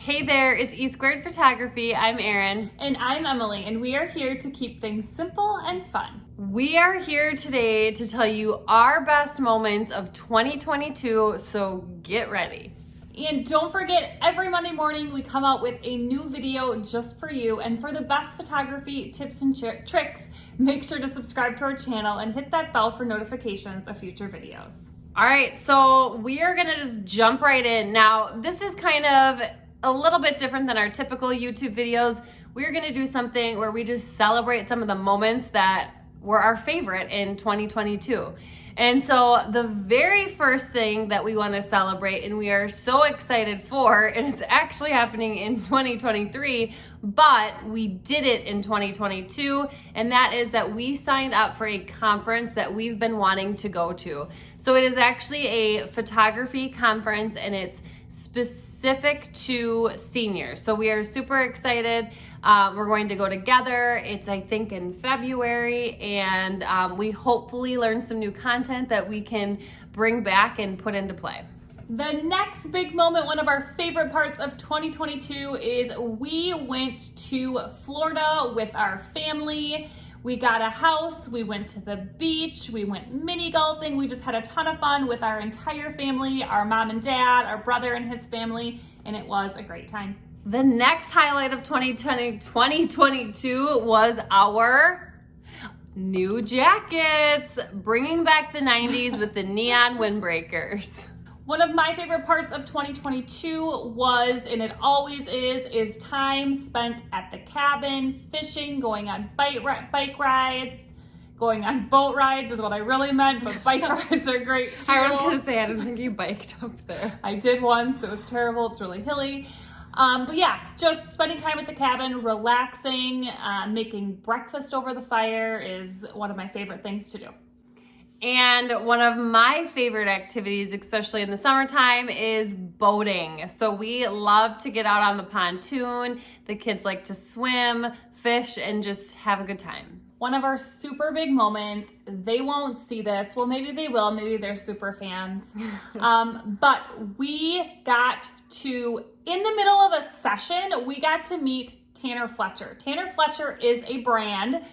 Hey there, it's E Squared Photography. I'm Erin. And I'm Emily, and we are here to keep things simple and fun. We are here today to tell you our best moments of 2022, so get ready. And don't forget, every Monday morning we come out with a new video just for you. And for the best photography tips and tricks, make sure to subscribe to our channel and hit that bell for notifications of future videos. All right, so we are gonna just jump right in. Now, this is kind of a little bit different than our typical YouTube videos. We're gonna do something where we just celebrate some of the moments that were our favorite in 2022. And so the very first thing that we wanna celebrate, and we are so excited for, and it's actually happening in 2023, but we did it in 2022, and that is that we signed up for a conference that we've been wanting to go to. So it is actually a photography conference, and it's specific to seniors. So we are super excited. We're going to go together. It's, I think, in February, and we hopefully learn some new content that we can bring back and put into play. The next big moment, one of our favorite parts of 2022, is we went to Florida with our family. We got a house, we went to the beach, we went mini golfing. We just had a ton of fun with our entire family, our mom and dad, our brother and his family, and it was a great time. The next highlight of 2022 was our new jackets, bringing back the 90s with the neon windbreakers. One of my favorite parts of 2022 was, and it always is time spent at the cabin, fishing, going on bike rides. Going on boat rides is what I really meant, but bike rides are great too. I was gonna say, I didn't think you biked up there. I did once, it was terrible, it's really hilly. But yeah, just spending time at the cabin, relaxing, making breakfast over the fire is one of my favorite things to do. And one of my favorite activities, especially in the summertime, is boating. So we love to get out on the pontoon. The kids like to swim, fish, and just have a good time. One of our super big moments, they won't see this. Well, maybe they will. Maybe they're super fans. But we got to, in the middle of a session, we got to meet Tanner FLETCHER. Tanner FLETCHER is a brand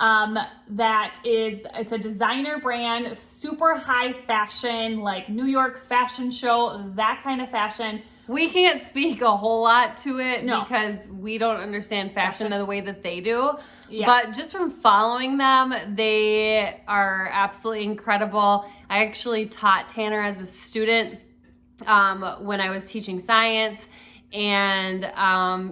it's a designer brand, super high fashion, like New York fashion show, that kind of fashion. We can't speak a whole lot to it because we don't understand fashion the way that they do. Yeah. But just from following them, they are absolutely incredible. I actually taught Tanner as a student when I was teaching science, and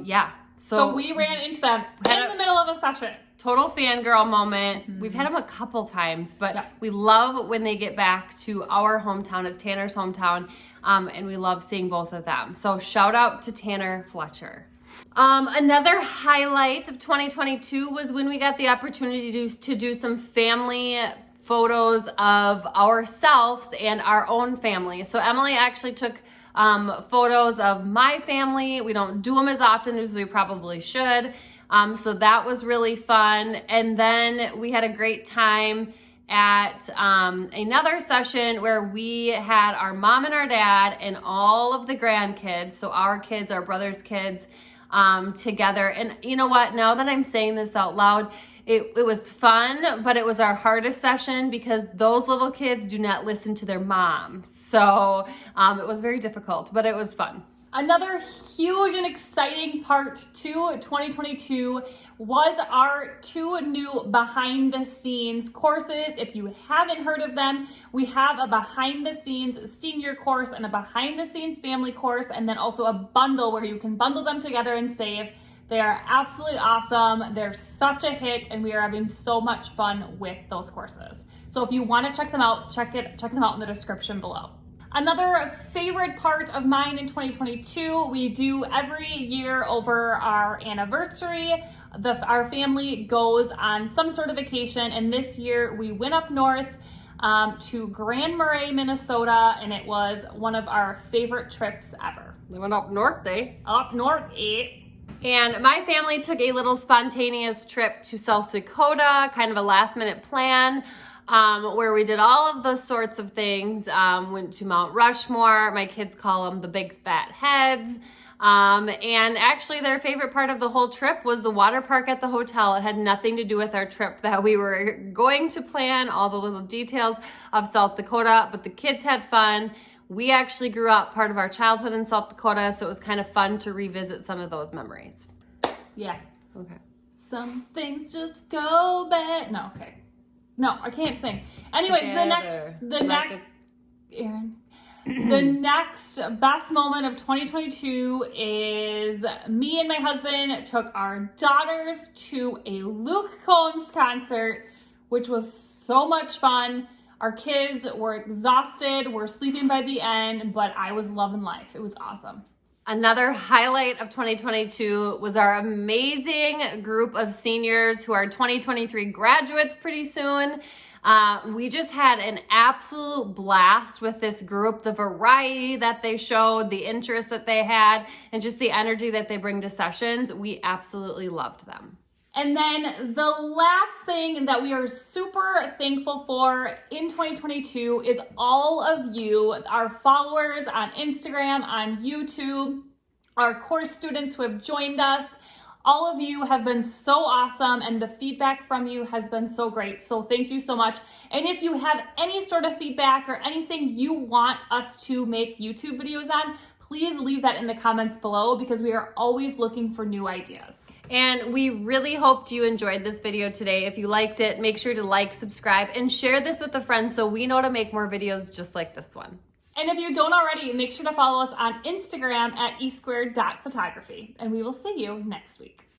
yeah. So we ran into them in the middle of a session. Total fangirl moment. Mm-hmm. We've had them a couple times, but we love when they get back to our hometown. It's Tanner's hometown, and we love seeing both of them. So shout out to Tanner FLETCHER. Another highlight of 2022 was when we got the opportunity to do some family photos of ourselves and our own family. So Emily actually took photos of my family. We don't do them as often as we probably should. So that was really fun. And then we had a great time at another session where we had our mom and our dad and all of the grandkids, so our kids, our brother's kids, together. And you know what? Now that I'm saying this out loud, it was fun, but it was our hardest session because those little kids do not listen to their mom. So it was very difficult, but it was fun. Another huge and exciting part to 2022 was our 2 new behind the scenes courses. If you haven't heard of them, we have a behind the scenes senior course and a behind the scenes family course, and then also a bundle where you can bundle them together and save. They are absolutely awesome. They're such a hit, and we are having so much fun with those courses. So if you want to check them out, check them out in the description below. Another favorite part of mine in 2022, we do every year over our anniversary. Our family goes on some sort of vacation, and this year we went up north to Grand Marais, Minnesota, and it was one of our favorite trips ever. They went up north, Up north, And my family took a little spontaneous trip to South Dakota, kind of a last minute plan. Where we did all of those sorts of things. Went to Mount Rushmore. My kids call them the big fat heads. And actually their favorite part of the whole trip was the water park at the hotel. It had nothing to do with our trip that we were going to plan, all the little details of South Dakota, but the kids had fun. We actually grew up part of our childhood in South Dakota, so it was kind of fun to revisit some of those memories. Yeah. Okay. Some things just go bad. No, okay. No, I can't sing. Anyways, Erin. The next best moment of 2022 is me and my husband took our daughters to a Luke Combs concert, which was so much fun. Our kids were exhausted, were sleeping by the end, but I was loving life. It was awesome. Another highlight of 2022 was our amazing group of seniors who are 2023 graduates pretty soon. We just had an absolute blast with this group, the variety that they showed, the interest that they had, and just the energy that they bring to sessions. We absolutely loved them. And then the last thing that we are super thankful for in 2022 is all of you, our followers on Instagram, on YouTube, our course students who have joined us. All of you have been so awesome, and the feedback from you has been so great. So thank you so much. And if you have any sort of feedback or anything you want us to make YouTube videos on, please leave that in the comments below because we are always looking for new ideas. And we really hoped you enjoyed this video today. If you liked it, make sure to like, subscribe, and share this with a friend so we know to make more videos just like this one. And if you don't already, make sure to follow us on Instagram at e2photography. And we will see you next week.